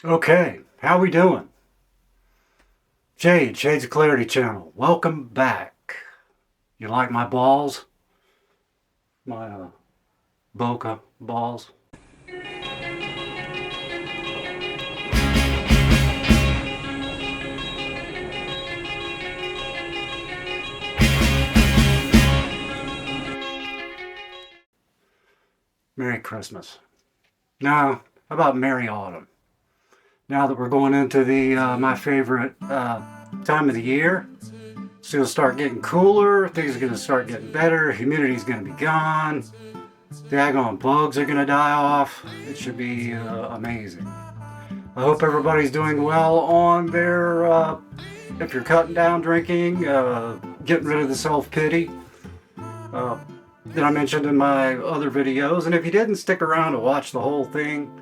Okay, how we doing? Shades of Clarity channel. Welcome back. You like my balls? My Boca balls? Merry Christmas. Now, how about Merry Autumn? Now that we're going into the my favorite time of the year, it's going to start getting cooler. Things are going to start getting better. Humidity's going to be gone. Daggone bugs are going to die off. It should be amazing. I hope everybody's doing well on their, if you're cutting down drinking, getting rid of the self-pity that I mentioned in my other videos. And if you didn't stick around to watch the whole thing,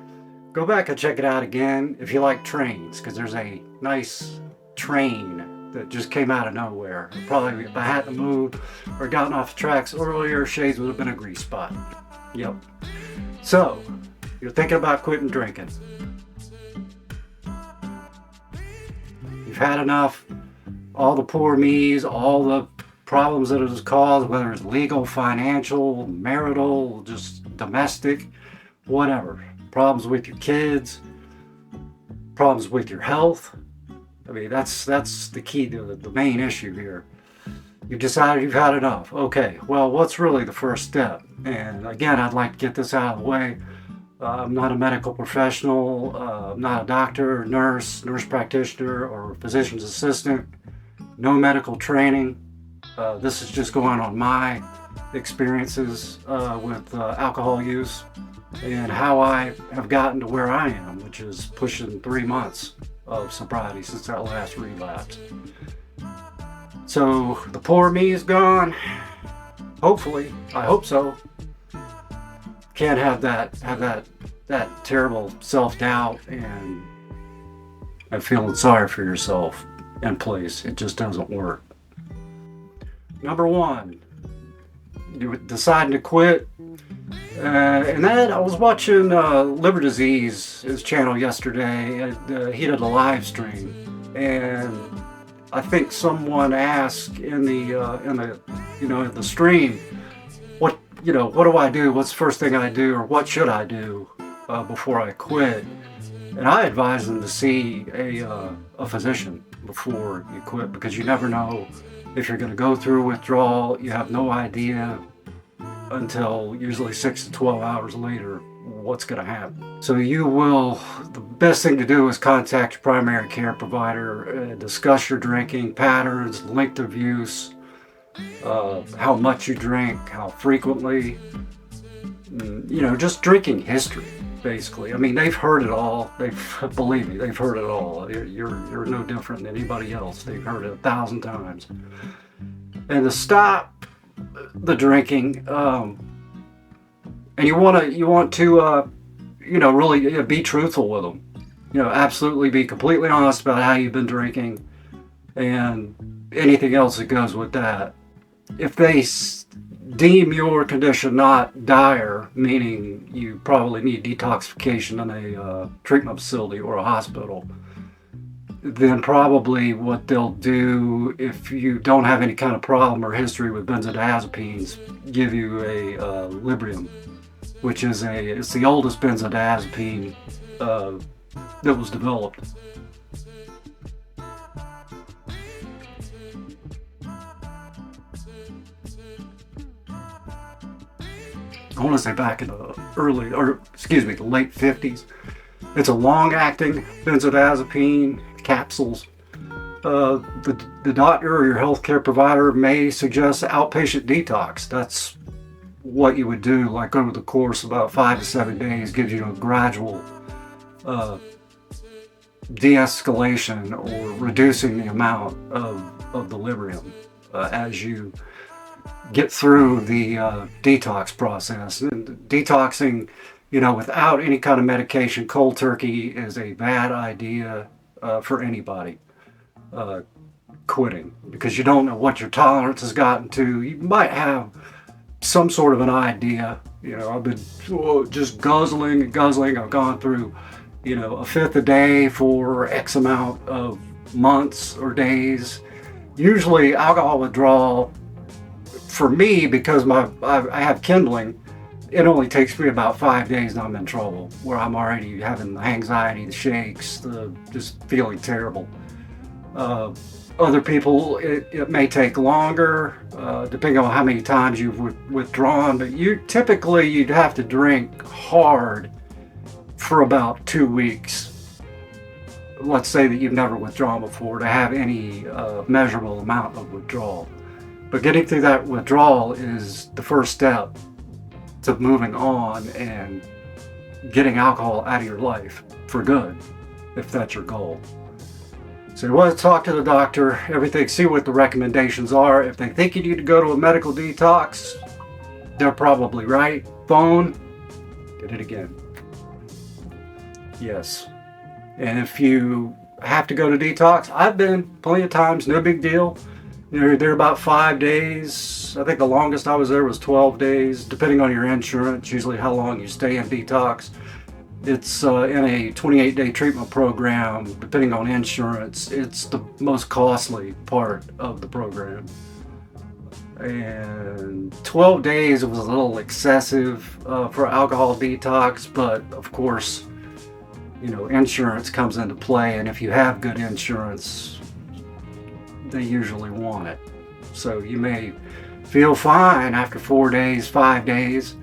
go back and check it out again if you like trains, because there's a nice train that just came out of nowhere. Probably if I hadn't moved or gotten off the tracks earlier, Shades would have been a grease spot. Yep. So, you're thinking about quitting drinking. You've had enough. All the poor me's, all the problems that it has caused, whether it's legal, financial, marital, just domestic, whatever. Problems with your kids, problems with your health. I mean, that's the key to the main issue here. You've decided you've had enough. Okay, well, what's really the first step? And again, I'd like to get this out of the way. I'm not a medical professional. I'm not a doctor, nurse practitioner, or physician's assistant. No medical training. This is just going on my experiences with alcohol use and how I have gotten to where I am, which is pushing 3 months of sobriety since that last relapse. So the poor me is gone. Hopefully, I hope so. Can't have that terrible self-doubt and feeling sorry for yourself in place. It just doesn't work. Number one, you deciding to quit. And then I was watching Liver Disease, his channel yesterday. He did a live stream, and I think someone asked in the stream, what do I do? What's the first thing I do, or what should I do before I quit? And I advise them to see a physician before you quit, because you never know if you're going to go through withdrawal. You have no idea until usually 6 to 12 hours later what's going to happen. So the best thing to do is contact your primary care provider, discuss your drinking patterns, length of use, how much you drink, how frequently, just drinking history, basically. I mean, they've heard it all. Believe me, they've heard it all. You're no different than anybody else. They've heard it 1,000 times. And to stop the drinking, and you want to really be truthful with them. Absolutely be completely honest about how you've been drinking and anything else that goes with that. If they deem your condition not dire, meaning you probably need detoxification in a treatment facility or a hospital, then probably what they'll do, if you don't have any kind of problem or history with benzodiazepines, give you a Librium, which is it's the oldest benzodiazepine that was developed. I want to say back in the late 50s. It's a long-acting benzodiazepine capsules. The doctor or your healthcare provider may suggest outpatient detox. That's what you would do, like over the course of about 5 to 7 days, gives you a gradual de-escalation or reducing the amount of the Librium as you get through the detox process. And detoxing, without any kind of medication, cold turkey is a bad idea for anybody quitting, because you don't know what your tolerance has gotten to. You might have some sort of an idea. I've been just guzzling and guzzling. I've gone through a fifth a day for X amount of months or days. Usually alcohol withdrawal, for me, because I have kindling, it only takes me about 5 days and I'm in trouble, where I'm already having the anxiety, the shakes, the just feeling terrible. Other people, it may take longer, depending on how many times you've withdrawn, but you'd have to drink hard for about 2 weeks. Let's say that you've never withdrawn before, to have any measurable amount of withdrawal. But getting through that withdrawal is the first step to moving on and getting alcohol out of your life for good, if that's your goal. So you want to talk to the doctor, everything, see what the recommendations are. If they think you need to go to a medical detox, they're probably right. Phone, did it again. Yes. And if you have to go to detox, I've been plenty of times, no big deal. They're about 5 days. I think the longest I was there was 12 days, depending on your insurance, usually how long you stay in detox. It's in a 28-day treatment program. Depending on insurance, it's the most costly part of the program. And 12 days was a little excessive for alcohol detox, but of course, insurance comes into play, and if you have good insurance, they usually want it. So you may feel fine after 4 days, 5 days,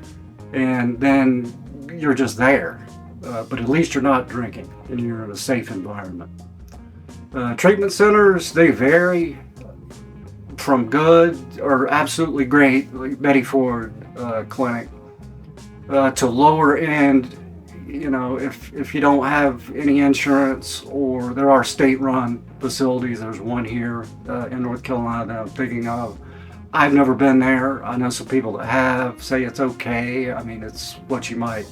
and then you're just there. But at least you're not drinking and you're in a safe environment. Treatment centers, they vary from good or absolutely great, like Betty Ford Clinic, to lower end. If you don't have any insurance, or there are state-run facilities. There's one here in North Carolina that I'm thinking of. I've never been there. I know some people that have, say it's okay. I mean, it's what you might,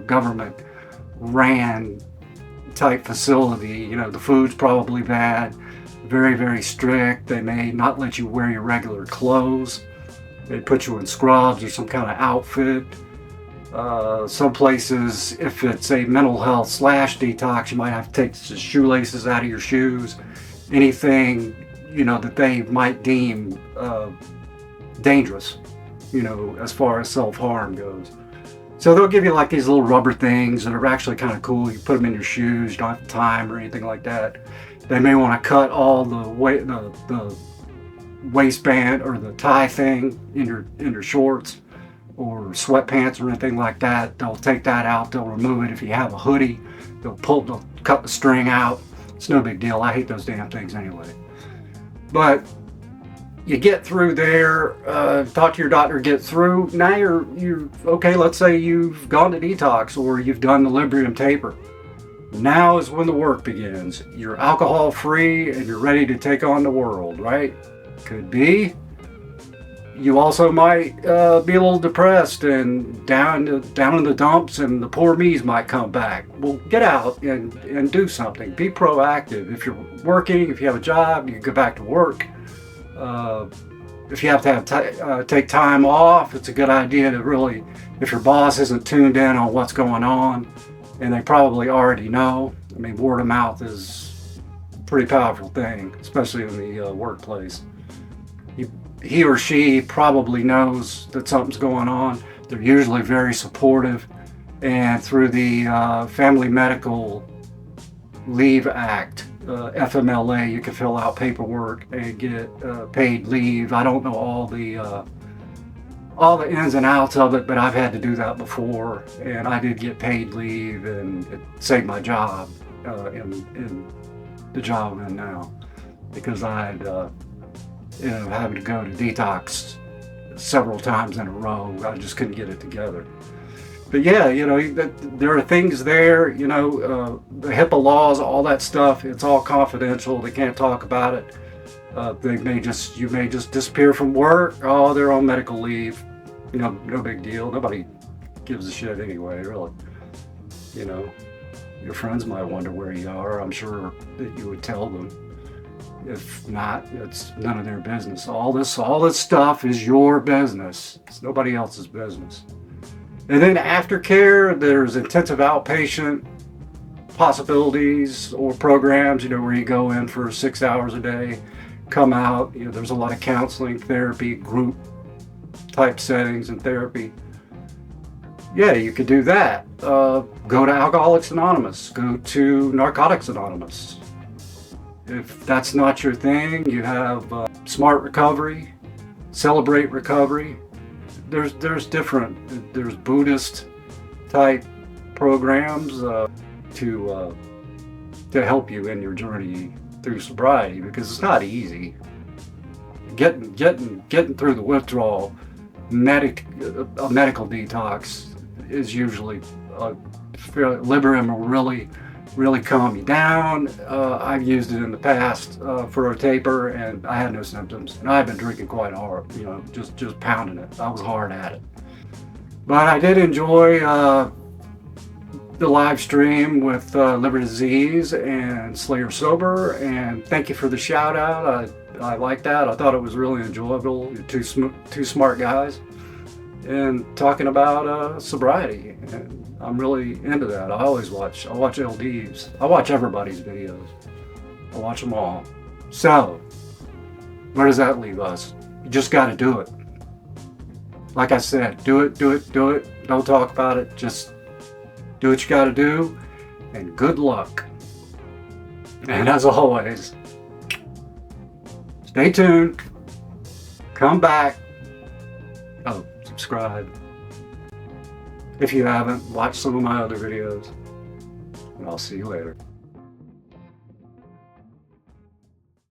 government ran type facility. The food's probably bad, very, very strict. They may not let you wear your regular clothes. They put you in scrubs or some kind of outfit. Some places, if it's a mental health / detox, you might have to take the shoelaces out of your shoes. Anything, that they might deem dangerous, as far as self-harm goes. So they'll give you like these little rubber things that are actually kind of cool. You put them in your shoes, you don't have time or anything like that. They may want to cut all the waistband or the tie thing in your shorts or sweatpants or anything like that. They'll take that out, they'll remove it. If you have a hoodie, they'll cut the string out. It's no big deal. I hate those damn things anyway. But you get through there, talk to your doctor, get through. Now you're okay. Let's say you've gone to detox or you've done the Librium taper. Now is when the work begins. You're alcohol free and you're ready to take on the world, right? Could be. You also might be a little depressed and down in the dumps, and the poor me's might come back. Well, get out and do something. Be proactive. If you're working, if you have a job, you go back to work. If you have to take time off, it's a good idea to really, if your boss isn't tuned in on what's going on, and they probably already know. I mean, word of mouth is a pretty powerful thing, especially in the workplace. He or she probably knows that something's going on. They're usually very supportive, and through the Family Medical Leave Act, FMLA, you can fill out paperwork and get paid leave. I don't know all the ins and outs of it, but I've had to do that before, and I did get paid leave, and it saved my job in the job I'm in now, because I had having to go to detox several times in a row. I just couldn't get it together. But yeah, there are things there, the HIPAA laws, all that stuff, it's all confidential. They can't talk about it. You may just disappear from work. Oh, they're on medical leave. No big deal. Nobody gives a shit anyway, really. Your friends might wonder where you are. I'm sure that you would tell them. If not, it's none of their business. All this stuff is your business. It's nobody else's business. And then aftercare, there's intensive outpatient possibilities or programs, where you go in for 6 hours a day, come out. There's a lot of counseling, therapy, group type settings and therapy. Yeah, you could do that. Go to Alcoholics Anonymous, go to Narcotics Anonymous. If that's not your thing, you have Smart Recovery, Celebrate Recovery. There's Buddhist type programs to help you in your journey through sobriety, because it's not easy. Getting through the withdrawal, a medical detox is usually Librium will really calm you down. I've used it in the past for a taper, and I had no symptoms. And I've been drinking quite hard, just pounding it. I was hard at it. But I did enjoy the live stream with Liver Disease and Slayer Sober, and thank you for the shout out. I like that. I thought it was really enjoyable. Two smart guys, and talking about sobriety. And I'm really into that. I watch LDs. I watch everybody's videos. I watch them all. So, where does that leave us? You just got to do it. Like I said, do it. Don't talk about it. Just do what you got to do, and good luck. And as always, stay tuned. Come back. Oh, subscribe. If you haven't, watch some of my other videos. And I'll see you later.